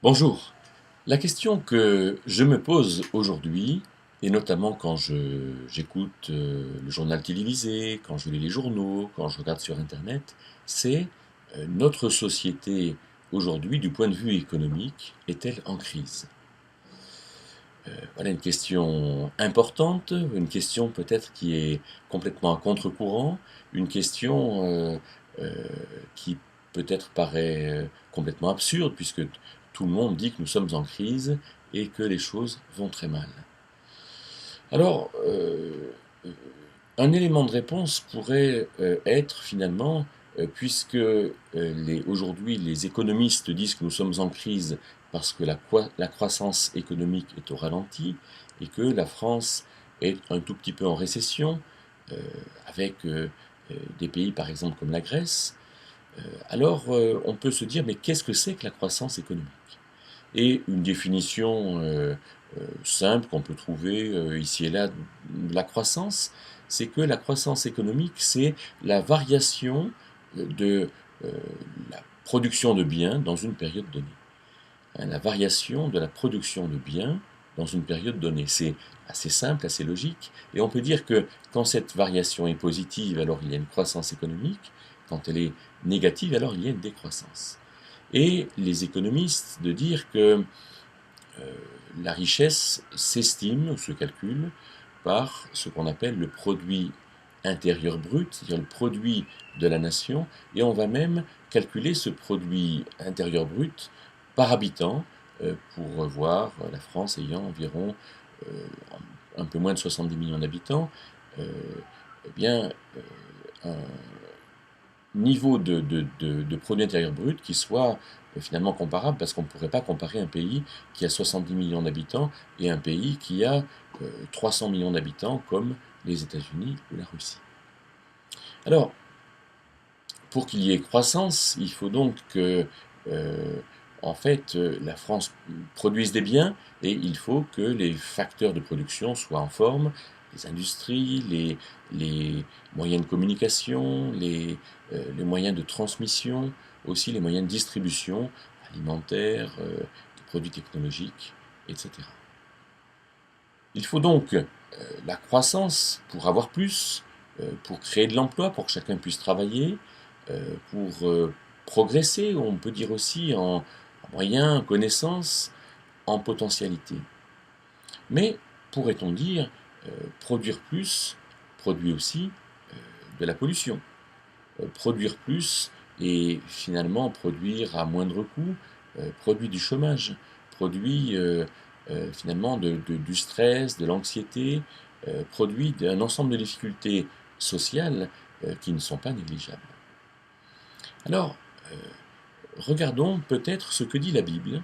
Bonjour. La question que je me pose aujourd'hui, et notamment quand j'écoute le journal télévisé, quand je lis les journaux, quand je regarde sur Internet, c'est notre société aujourd'hui, du point de vue économique, est-elle en crise? Voilà une question importante, une question peut-être qui est complètement à contre-courant, une question euh, qui peut-être paraît complètement absurde puisque tout le monde dit que nous sommes en crise et que les choses vont très mal. Alors, un élément de réponse pourrait être finalement, puisque aujourd'hui les économistes disent que nous sommes en crise parce que la croissance économique est au ralenti et que la France est un tout petit peu en récession, euh, avec des pays par exemple comme la Grèce, alors on peut se dire mais qu'est-ce que c'est que la croissance économique? Et une définition simple qu'on peut trouver ici et là de la croissance, c'est que la croissance économique, c'est la variation de la production de biens dans une période donnée. Hein, la variation de la production de biens dans une période donnée. C'est assez simple, assez logique, et on peut dire que quand cette variation est positive, alors il y a une croissance économique, quand elle est négative, alors il y a une décroissance. Et les économistes de dire que euh, la richesse s'estime ou se calcule par ce qu'on appelle le produit intérieur brut, c'est-à-dire le produit de la nation, et on va même calculer ce produit intérieur brut par habitant pour voir la France ayant environ euh, un peu moins de 70 millions d'habitants, euh, eh bien, un niveau de produit intérieur brut qui soit finalement comparable, parce qu'on ne pourrait pas comparer un pays qui a 70 millions d'habitants et un pays qui a 300 millions d'habitants comme les États-Unis ou la Russie. Alors, pour qu'il y ait croissance, il faut donc que euh, en fait, la France produise des biens et il faut que les facteurs de production soient en forme, les industries, les moyens de communication, les moyens de transmission, aussi les moyens de distribution alimentaire, des produits technologiques, etc. Il faut donc la croissance pour avoir plus, pour créer de l'emploi, pour que chacun puisse travailler, pour progresser, on peut dire aussi en moyens, en connaissances, en potentialité. Mais pourrait-on dire, produire plus produit aussi de la pollution. Produire plus et finalement produire à moindre coût produit du chômage, produit finalement du stress, de l'anxiété, produit d'un ensemble de difficultés sociales qui ne sont pas négligeables. Alors, euh, regardons peut-être ce que dit la Bible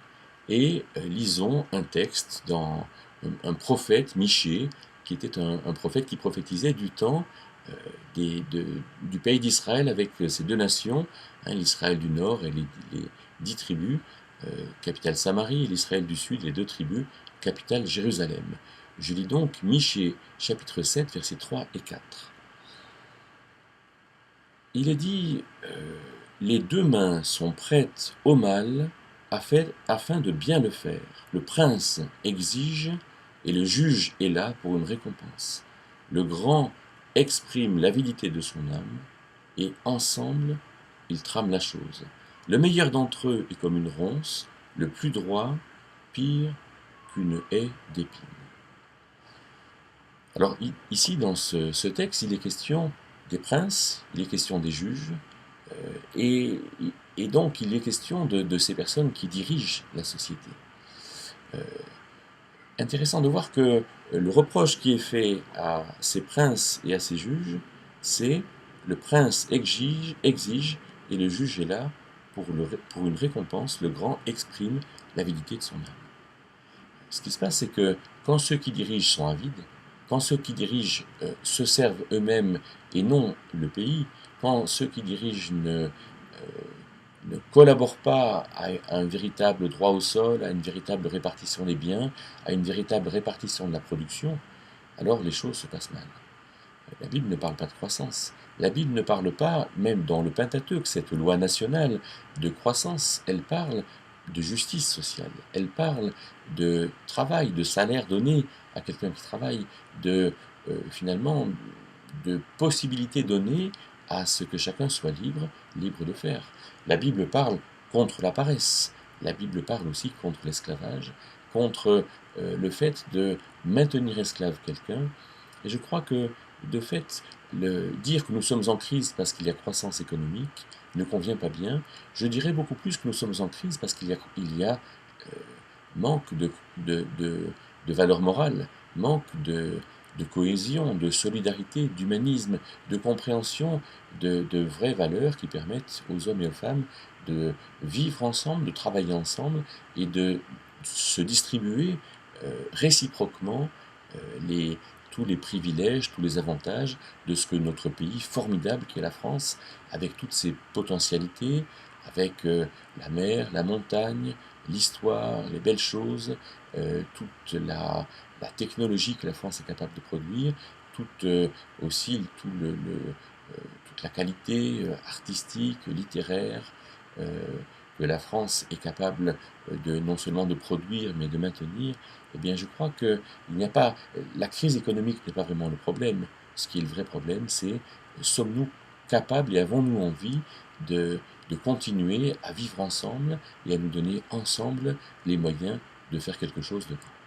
et lisons un texte dans un prophète, Michée, qui était un prophète qui prophétisait du temps euh, du pays d'Israël avec ces deux nations, hein, l'Israël du nord et les 10 tribus, capitale Samarie, et l'Israël du sud, les 2 tribus, capitale Jérusalem. Je lis donc Michée, chapitre 7, versets 3 et 4. Il est dit, les 2 mains sont prêtes au mal afin de bien le faire. Le prince exige et le juge est là pour une récompense. Le grand exprime l'avidité de son âme et ensemble ils trament la chose. Le meilleur d'entre eux est comme une ronce, le plus droit pire qu'une haie d'épines. Alors ici, dans ce texte, il est question des princes, il est question des juges, et, et donc il est question de ces personnes qui dirigent la société. Euh, Intéressant de voir que le reproche qui est fait à ces princes et à ces juges, c'est le prince exige et le juge est là pour une récompense, le grand exprime l'avidité de son âme. Ce qui se passe, c'est que quand ceux qui dirigent sont avides, quand ceux qui dirigent se servent eux-mêmes et non le pays, quand ceux qui dirigent ne collaborent pas à un véritable droit au sol, à une véritable répartition des biens, à une véritable répartition de la production, alors les choses se passent mal. La Bible ne parle pas de croissance. La Bible ne parle pas, même dans le Pentateuque, cette loi nationale de croissance, elle parle de justice sociale, elle parle de travail, de salaire donné à quelqu'un qui travaille, finalement, de possibilités données à ce que chacun soit libre, libre de faire. La Bible parle contre la paresse, la Bible parle aussi contre l'esclavage, contre le fait de maintenir esclave quelqu'un, et je crois que, de fait, dire que nous sommes en crise parce qu'il y a croissance économique ne convient pas bien. Je dirais beaucoup plus que nous sommes en crise parce qu'il y a manque de valeurs morales, manque de cohésion, de solidarité, d'humanisme, de compréhension de vraies valeurs qui permettent aux hommes et aux femmes de vivre ensemble, de travailler ensemble et de se distribuer réciproquement euh, les, tous les privilèges, tous les avantages de ce que notre pays formidable qui est la France, avec toutes ses potentialités, avec la mer, la montagne, l'histoire, les belles choses, toute la technologie que la France est capable de produire, toute, aussi toute la qualité artistique, littéraire, euh, que la France est capable de non seulement de produire mais de maintenir, eh bien je crois que il n'y a pas la crise économique n'est pas vraiment le problème. Ce qui est le vrai problème, c'est sommes-nous capables et avons-nous envie de continuer à vivre ensemble et à nous donner ensemble les moyens de faire quelque chose de grand.